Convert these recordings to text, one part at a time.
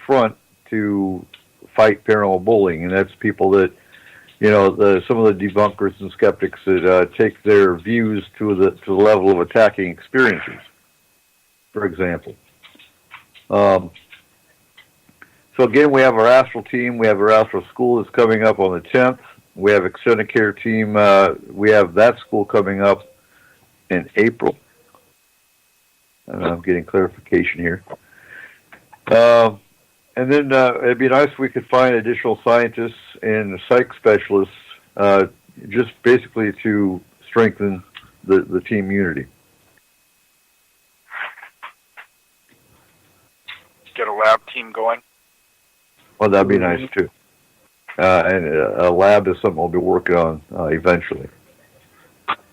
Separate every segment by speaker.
Speaker 1: front to fight paranormal bullying, and that's people that, some of the debunkers and skeptics that take their views to the level of attacking experiences, for example. So again, we have our astral team. We have our astral school that's coming up on the 10th. We have extended care team. We have that school coming up in April. And I'm getting clarification here. And then it'd be nice if we could find additional scientists and psych specialists, just basically to strengthen the team unity.
Speaker 2: Get a lab team going?
Speaker 1: Well, that'd be nice too. And a lab is something we'll be working on eventually.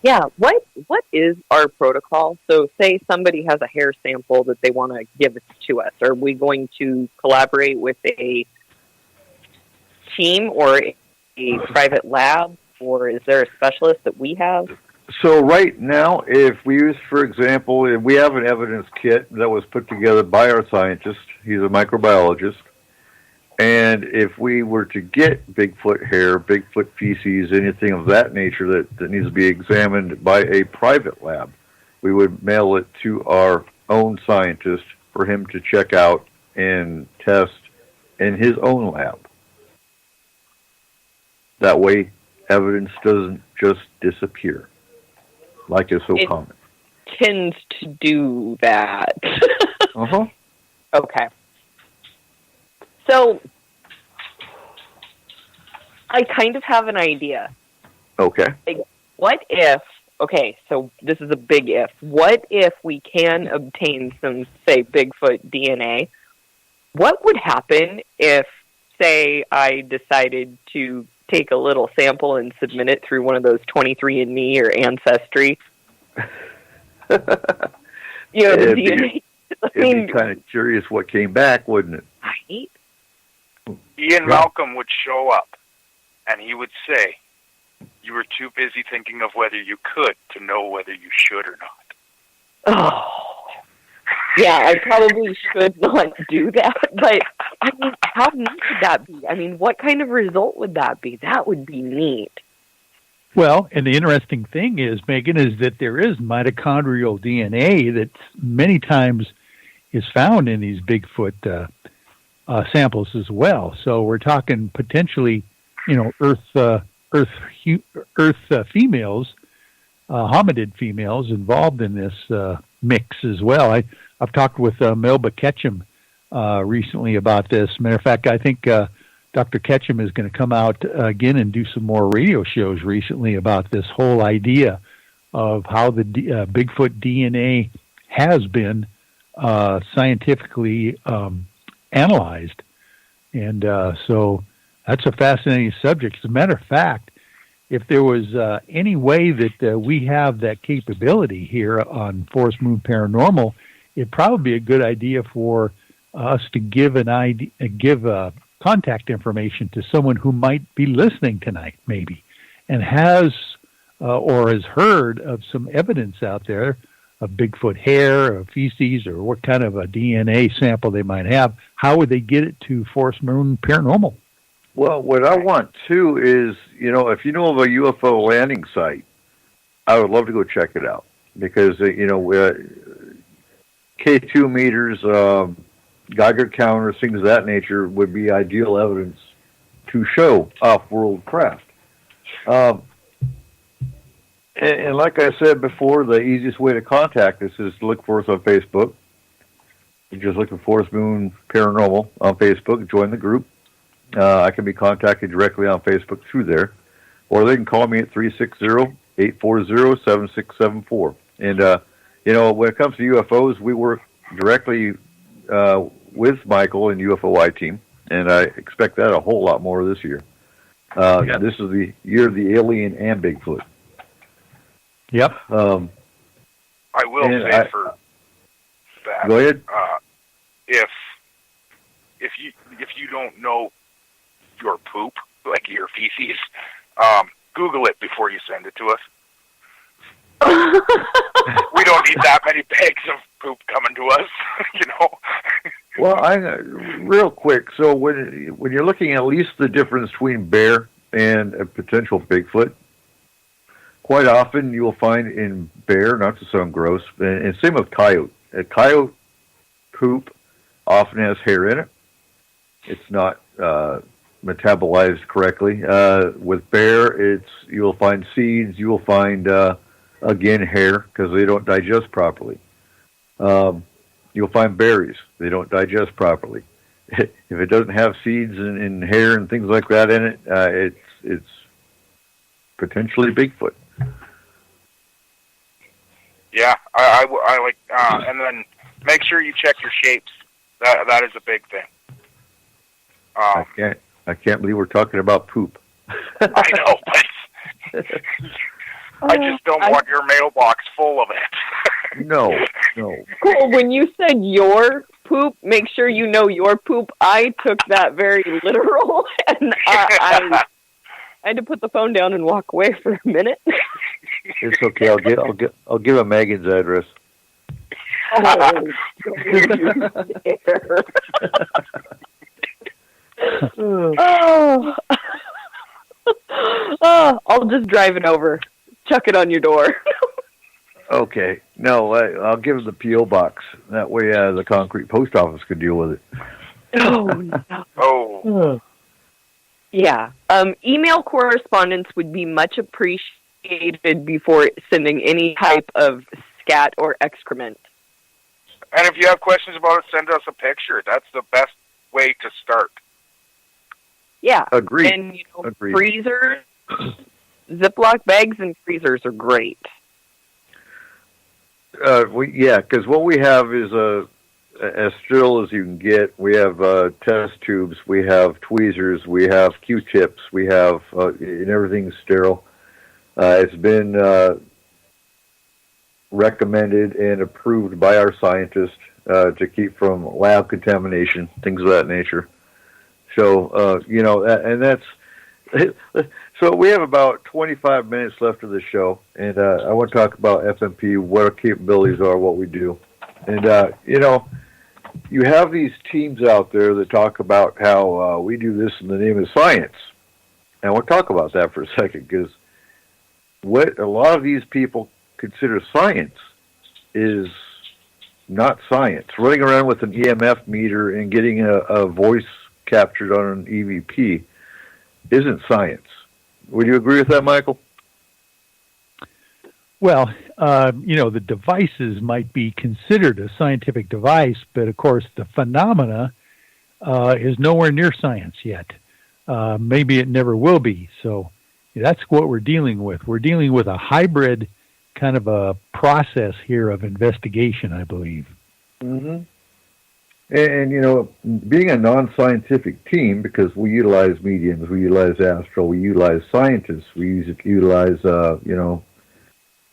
Speaker 3: Yeah, what is our protocol? So say somebody has a hair sample that they want to give to us. Are we going to collaborate with a team or a private lab, or is there a specialist that we have?
Speaker 1: So right now, if we use, for example, we have an evidence kit that was put together by our scientist. He's a microbiologist. And if we were to get Bigfoot hair, Bigfoot feces, anything of that nature that needs to be examined by a private lab, we would mail it to our own scientist for him to check out and test in his own lab. That way, evidence doesn't just disappear, like is so common.
Speaker 3: Tends to do that.
Speaker 1: Uh-huh.
Speaker 3: Okay. So, I kind of have an idea.
Speaker 1: Okay.
Speaker 3: Like, what if, so this is a big if. What if we can obtain some, say, Bigfoot DNA? What would happen if, say, I decided to take a little sample and submit it through one of those 23andMe or Ancestry? The DNA.
Speaker 1: It'd be kind of curious what came back, wouldn't it?
Speaker 3: Right?
Speaker 2: Ian Malcolm would show up, and he would say, you were too busy thinking of whether you could to know whether you should or not.
Speaker 3: Oh. Yeah, I probably should not do that, but, I mean, how neat would that be? I mean, what kind of result would that be? That would be neat.
Speaker 4: Well, and the interesting thing is, Megan, is that there is mitochondrial DNA that many times is found in these Bigfoot samples as well. So we're talking potentially, Earth females, hominid females involved in this mix as well. I've talked with Melba Ketchum recently about this. Matter of fact, I think Dr. Ketchum is going to come out again and do some more radio shows recently about this whole idea of how the Bigfoot DNA has been scientifically analyzed. And so that's a fascinating subject. As a matter of fact, if there was any way that we have that capability here on Forest Moon Paranormal, it'd probably be a good idea for us to give contact information to someone who might be listening tonight, maybe, and has or has heard of some evidence out there of Bigfoot hair or feces or what kind of a DNA sample they might have. How would they get it to Forest Moon Paranormal?
Speaker 1: Well, what I want, too, is, if you know of a UFO landing site, I would love to go check it out. Because, K2 meters, Geiger counters, things of that nature would be ideal evidence to show off-world craft. And like I said before, the easiest way to contact us is to look for us on Facebook. You just look for Forest Moon Paranormal on Facebook, join the group. I can be contacted directly on Facebook through there, or they can call me at 360-840-7674. And, when it comes to UFOs, we work directly with Michael and UFOI team, and I expect that a whole lot more this year. This is the year of the alien and Bigfoot.
Speaker 4: Yep.
Speaker 2: I will say for that.
Speaker 1: Go ahead.
Speaker 2: If you don't know your poop, like your feces, Google it before you send it to us. We don't need that many bags of poop coming to us,
Speaker 1: Well, real quick. So when you're looking at least the difference between bear and a potential Bigfoot, quite often you'll find in bear, not to sound gross, and same with coyote. A coyote poop often has hair in it. It's not metabolized correctly. With bear, you'll find seeds. You'll find again hair because they don't digest properly. You'll find berries. They don't digest properly. If it doesn't have seeds and hair and things like that in it, it's potentially Bigfoot.
Speaker 2: Yeah, I like, and then make sure you check your shapes. That is a big thing.
Speaker 1: I can't believe we're talking about poop.
Speaker 2: I know, but I just don't want your mailbox full of it.
Speaker 1: No.
Speaker 3: Cool. When you said your poop, make sure you know your poop. I took that very literal, and I had to put the phone down and walk away for a minute.
Speaker 1: It's okay. I'll give him Megan's address.
Speaker 3: I'll just drive it over. Chuck it on your door.
Speaker 1: Okay. No, I'll give him the P.O. box. That way the concrete post office could deal with it.
Speaker 3: Oh, no.
Speaker 2: Oh.
Speaker 3: Yeah. Email correspondence would be much appreciated before sending any type of scat or excrement.
Speaker 2: And if you have questions about it, send us a picture. That's the best way to start.
Speaker 1: Yeah. Agreed.
Speaker 3: And, freezers, Ziploc bags and freezers are great.
Speaker 1: Because what we have is as sterile as you can get. We have test tubes, we have tweezers, we have Q-tips, we have and everything's sterile. It's been recommended and approved by our scientists to keep from lab contamination, things of that nature. So and that's. So we have about 25 minutes left of the show, and I want to talk about FMP, what our capabilities are, what we do. And, you have these teams out there that talk about how we do this in the name of science. And we'll talk about that for a second, because what a lot of these people consider science is not science. Running around with an EMF meter and getting a voice captured on an EVP isn't science. Would you agree with that, Michael?
Speaker 4: Well, the devices might be considered a scientific device, but of course the phenomena is nowhere near science yet. Maybe it never will be. So that's what we're dealing with. We're dealing with a hybrid kind of a process here of investigation, I believe.
Speaker 1: Mm-hmm. And, being a non-scientific team, because we utilize mediums, we utilize astral, we utilize scientists, we utilize,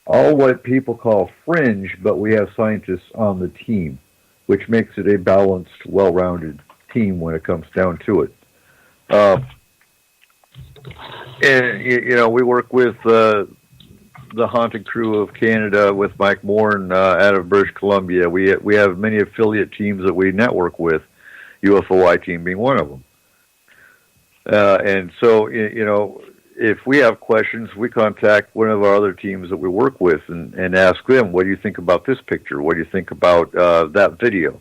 Speaker 1: all what people call fringe, but we have scientists on the team, which makes it a balanced, well-rounded team when it comes down to it. And, we work with the Haunted Crew of Canada with Mike Moore out of British Columbia. We have many affiliate teams that we network with, UFOI team being one of them. And so, if we have questions, we contact one of our other teams that we work with and ask them, what do you think about this picture? What do you think about that video?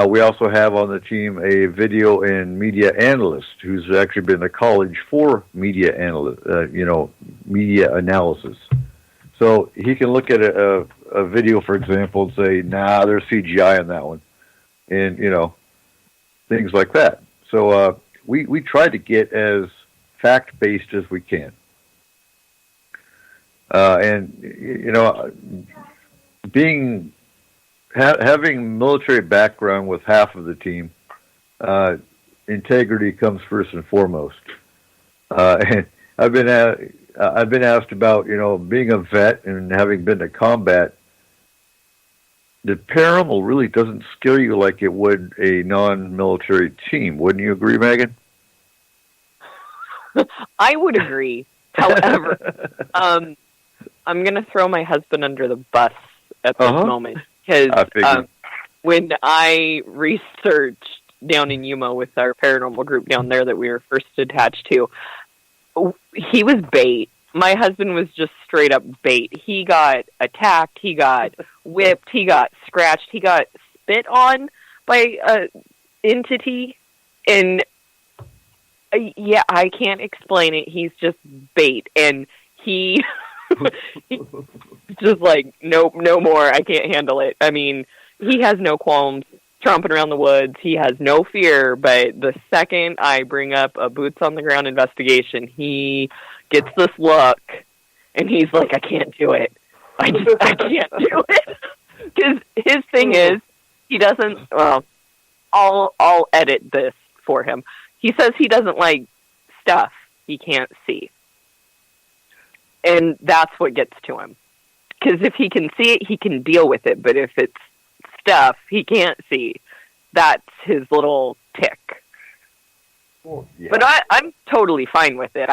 Speaker 1: We also have on the team a video and media analyst who's actually been to college for media analysis. So he can look at a video, for example, and say, nah, there's CGI on that one. And, things like that. So we try to get as fact-based as we can. Having military background with half of the team, integrity comes first and foremost. And I've been asked about, being a vet and having been to combat. The paranormal really doesn't scare you like it would a non-military team. Wouldn't you agree, Megan?
Speaker 3: I would agree. However, I'm going to throw my husband under the bus at this moment because when I researched down in Yuma with our paranormal group down there that we were first attached to, he was bait. My husband was just straight up bait. He got attacked, he got whipped, he got scratched, he got spit on by a entity, and yeah, I can't explain it. He's just bait, and he's just like, nope, no more. I can't handle it. I mean, he has no qualms tromping around the woods. He has no fear, but the second I bring up a boots on the ground investigation, he gets this look, and he's like, I can't do it. I can't do it. Because his thing is, he doesn't, well, I'll edit this for him. He says he doesn't like stuff he can't see. And that's what gets to him. Because if he can see it, he can deal with it. But if it's stuff he can't see, that's his little tick.
Speaker 1: Well, yeah.
Speaker 3: But I'm totally fine with it.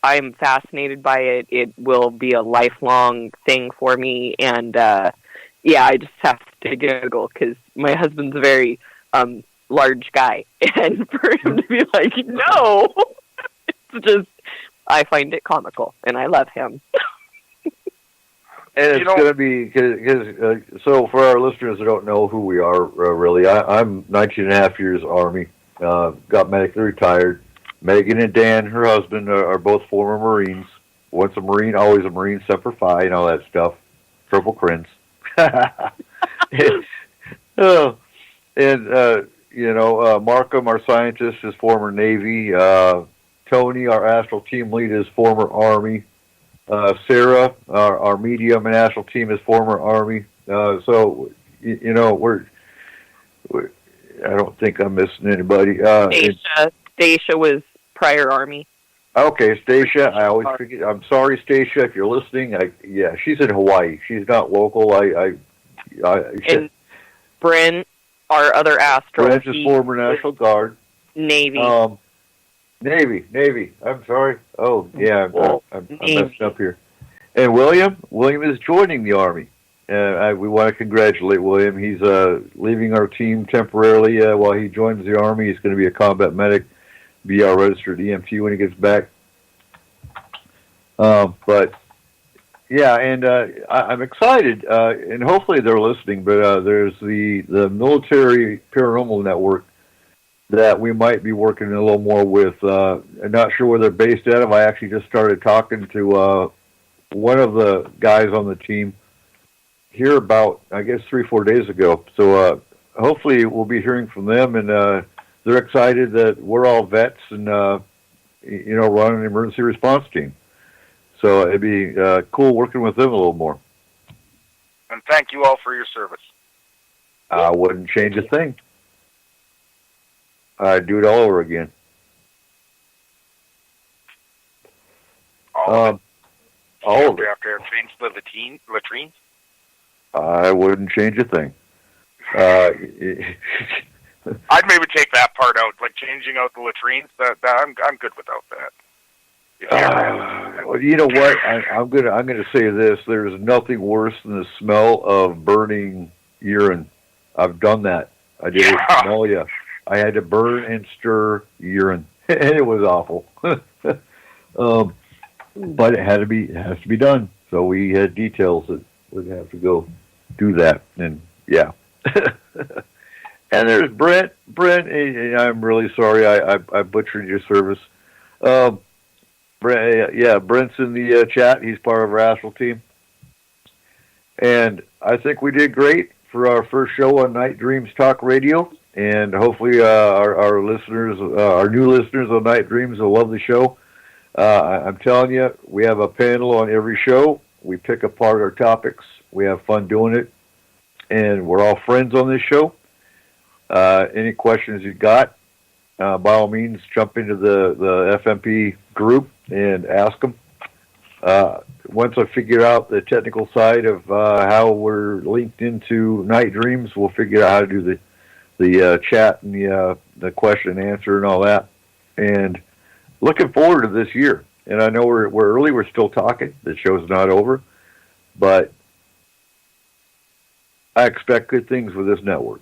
Speaker 3: I'm fascinated by it. It will be a lifelong thing for me. And, yeah, I just have to giggle because my husband's a very large guy. And for him to be like, no, it's just, I find it comical. And I love him.
Speaker 1: And it's going to be, cause, so for our listeners that don't know who we are, really, I'm 19 and a half years Army, got medically retired. Megan and Dan, her husband, are both former Marines. Once a Marine, always a Marine, Semper Fi, and all that stuff. Triple Crins. Markham, our scientist, is former Navy. Tony, our astral team lead, is former Army. Sarah, our medium and astral team, is former Army. So, we're I don't think I'm missing anybody.
Speaker 3: Stacia was prior Army.
Speaker 1: Okay, Stacia, I always forget. I'm sorry, Stacia, if you're listening. Yeah, she's in Hawaii. She's not local.
Speaker 3: And Brent, our other astral.
Speaker 1: Brent is former National Guard.
Speaker 3: Navy.
Speaker 1: Navy. I'm sorry. Oh, yeah, I'm messing up here. And William is joining the Army. We want to congratulate William. He's leaving our team temporarily while he joins the Army. He's going to be a combat medic, be our registered EMT when he gets back. But yeah, and I'm excited, and hopefully they're listening. But there's the Military Paranormal Network that we might be working a little more with. I'm not sure where they're based out of. I actually just started talking to one of the guys on the team here about, I guess, 3-4 days ago. So hopefully we'll be hearing from them, and they're excited that we're all vets and run an emergency response team. So it'd be cool working with them a little more.
Speaker 2: And thank you all for your service.
Speaker 1: I wouldn't change a thing. I'd do it all over again.
Speaker 2: All of it.
Speaker 1: All of it.
Speaker 2: After change the latrines?
Speaker 1: I wouldn't change a thing.
Speaker 2: I'd maybe take that part out, like changing out the latrines. I'm good without that.
Speaker 1: Well, you know what? I'm gonna say this. There's nothing worse than the smell of burning urine. I've done that. I did it. Oh yeah, I had to burn and stir urine, and it was awful. But it has to be done. So we had details that would have to go do that, and yeah. And there's Brent. Brent, I'm really sorry I butchered your service. Brent's in the chat. He's part of our astral team. And I think we did great for our first show on Night Dreams Talk Radio. And hopefully our listeners, our new listeners on Night Dreams will love the show. I'm telling you, we have a panel on every show. We pick apart our topics. We have fun doing it. And we're all friends on this show. Any questions you got, by all means, jump into the FMP group and ask them. Once I figure out the technical side of how we're linked into Night Dreams, we'll figure out how to do the chat and the question and answer and all that. And looking forward to this year. And I know we're early. We're still talking. The show's not over. But I expect good things with this network.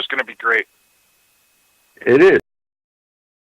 Speaker 2: is going to be great.
Speaker 1: It is.